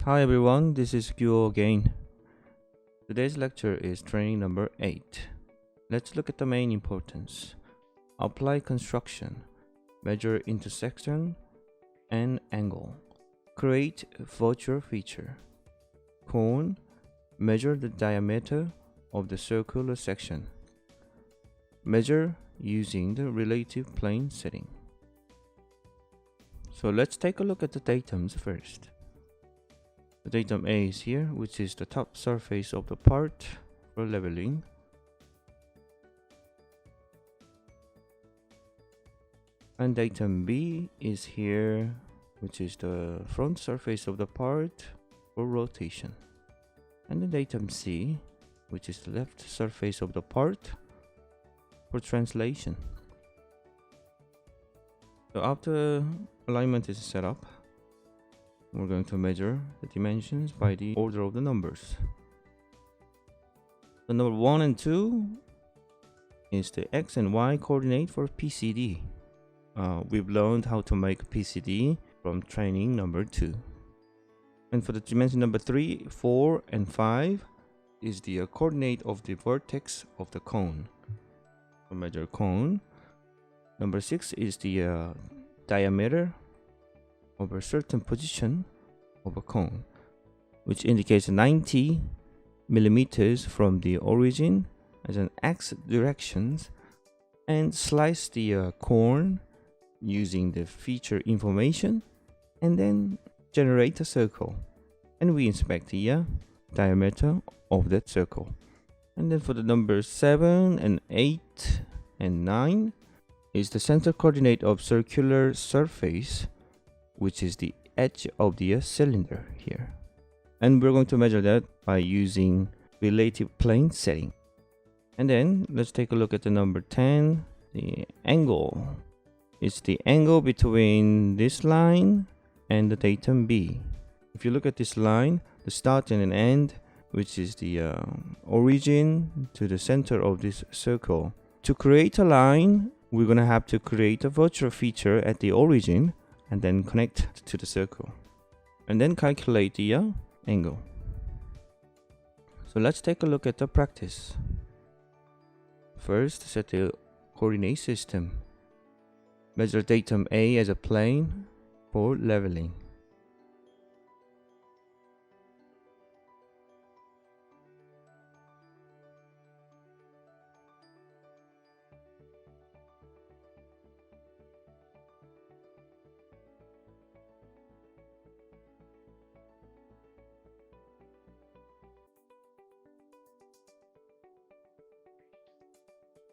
Hi everyone, this is Gyo again. Today's lecture is training number 8. Let's look at the main importance. Apply construction, measure intersection and angle, create virtual feature, cone, measure the diameter of the circular section, measure using the relative plane setting. So let's take a look at the datums first. The datum A is here, which is the top surface of the part for leveling. And datum B is here, which is the front surface of the part for rotation. And the datum C, which is the left surface of the part for translation. So after alignment is set up, we're going to measure the dimensions by the order of the numbers. The number 1 and 2 is the X and Y coordinate for PCD. We've learned how to make PCD from training number 2. And for the dimension number 3, 4, and 5 is the coordinate of the vertex of the cone. So measure cone. Number 6 is the diameter of a certain position of a cone, which indicates 90 millimeters from the origin as an X directions, and slice the cone using the feature information and then generate a circle, and we inspect the diameter of that circle. And then for the numbers 7 and 8 and 9 is the center coordinate of circular surface, which is the edge of the cylinder here. And we're going to measure that by using relative plane setting. And then let's take a look at the number 10, the angle. It's the angle between this line and the datum B. If you look at this line, the start and an end, which is the origin to the center of this circle. To create a line, we're going to have to create a virtual feature at the origin and then connect to the circle, and then calculate the angle. So let's take a look at the practice. First, set the coordinate system. Measure datum A as a plane for leveling.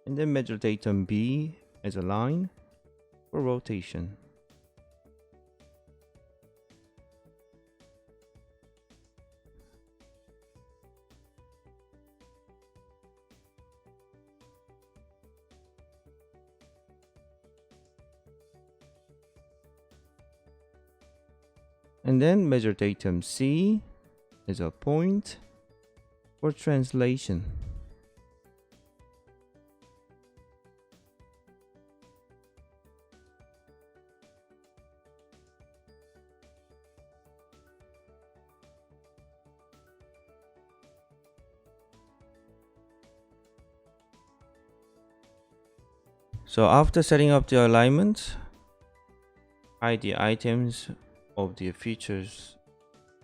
And then measure datum B as a line for rotation. And then measure datum C as a point for translation. So after setting up the alignment, hide the items of the features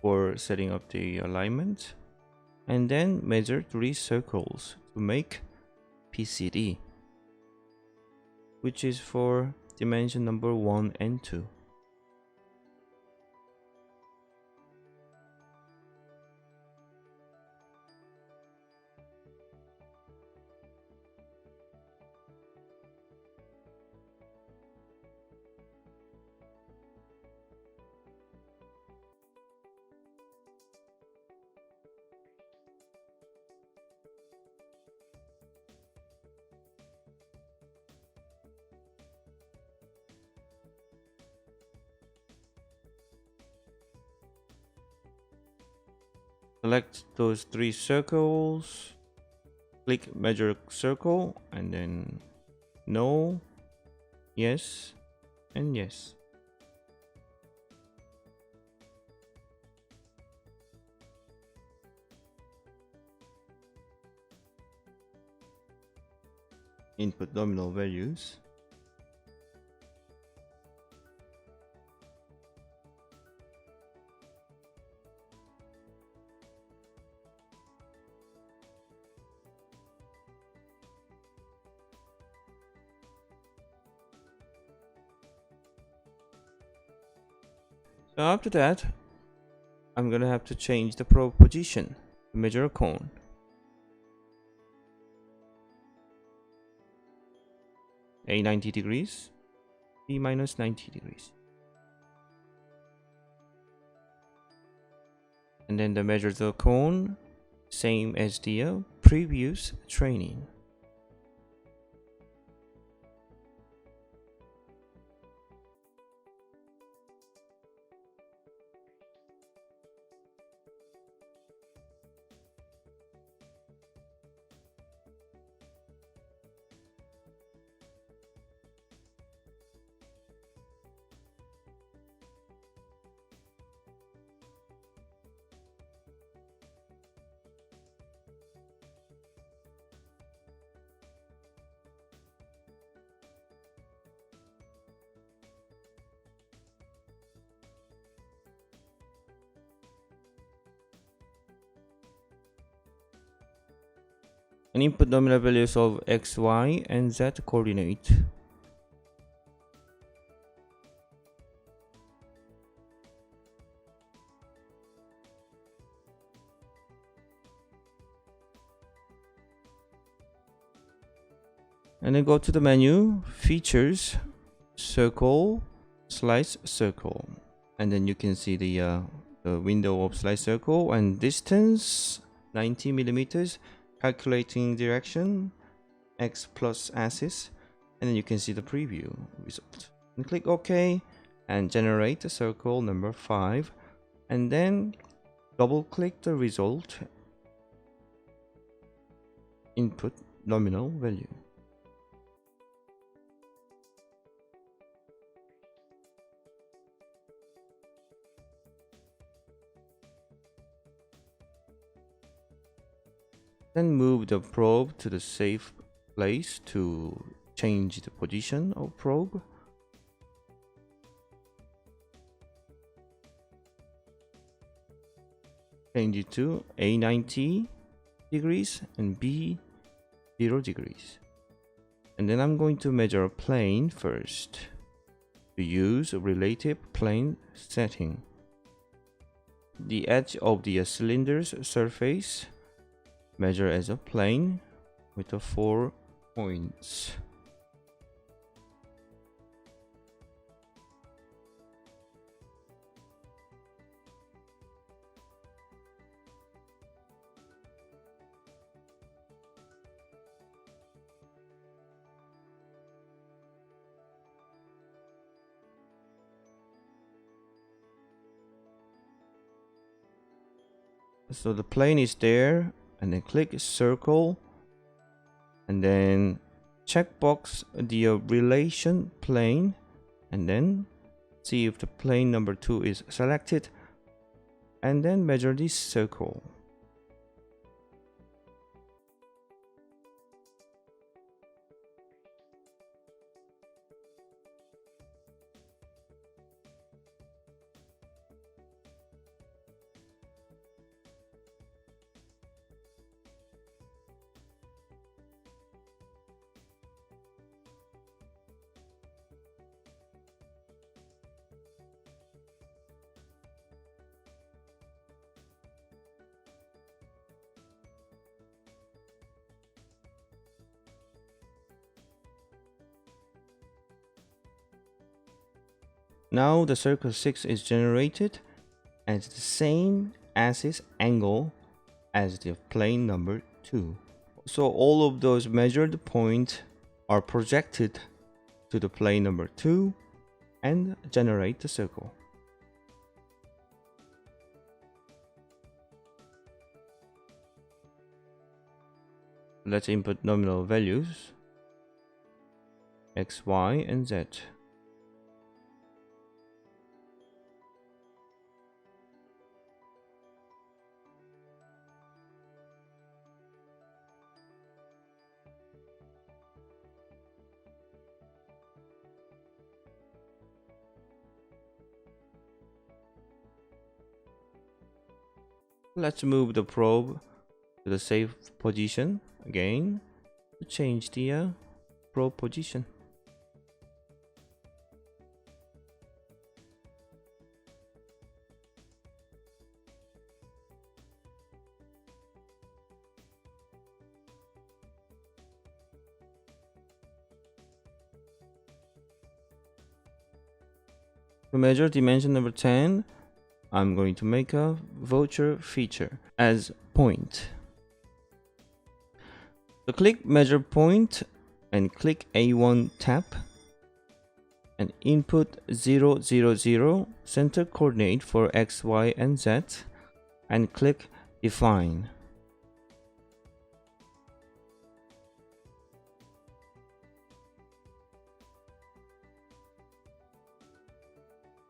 for setting up the alignment, and then measure 3 circles to make PCD, which is for dimension number 1 and 2. Select those 3 circles, click measure circle, and then no, yes, and yes. Input nominal values. So after that, I'm gonna have to change the probe position to measure a cone. A 90 degrees, B minus 90 degrees. And then the measure the cone, same as the previous training. And input nominal values of x, y, and z coordinate. And then go to the menu, features, circle, slice circle. And then you can see the window of slice circle and distance 90 millimeters. Calculating direction, x plus axis, and then you can see the preview result. And click OK and generate the circle number 5, and then double click the result, input nominal value. Then move the probe to the safe place to change the position of probe. Change it to A 90 degrees and B 0 degrees. And then I'm going to measure a plane first to use a relative plane setting. The edge of the cylinder's surface measure as a plane with the 4 points. So the plane is there, and then click circle, and then checkbox the relation plane, and then see if the plane number 2 is selected, and then measure this circle. Now the circle 6 is generated at the same axis angle as the plane number 2. So all of those measured points are projected to the plane number 2 and generate the circle. Let's input nominal values, x, y, and z. Let's move the probe to the safe position again to change the probe position. To measure dimension number 10, I'm going to make a voucher feature as point. So click measure point and click A1 tab and input 0, 0, 0 center coordinate for X, Y, and Z and click define.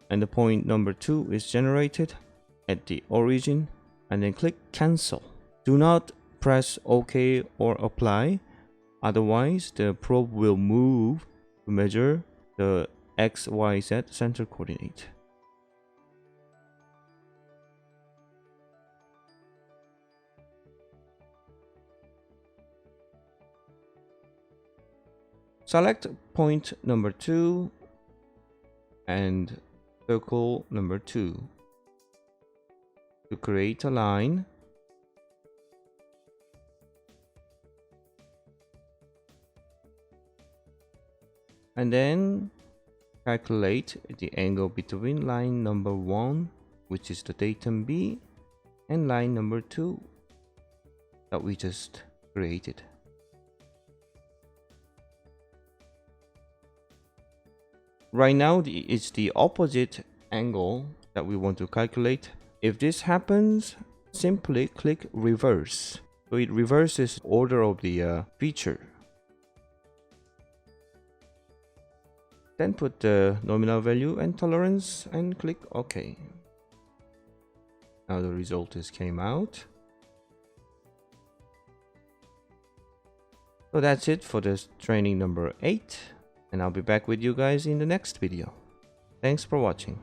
And the point number 2 is generated at the origin, and then click cancel. Do not press OK or apply, otherwise the probe will move to measure the XYZ center coordinate. Select point number 2 and circle number 2 to create a line. And then calculate the angle between line number 1, which is the datum B, and line number 2 that we just created. Right now it's the opposite angle that we want to calculate. If this happens, simply click reverse. So it reverses the order of the feature. Then put the nominal value and tolerance and click OK. Now the result came out. So that's it for this training number 8. And I'll be back with you guys in the next video. Thanks for watching.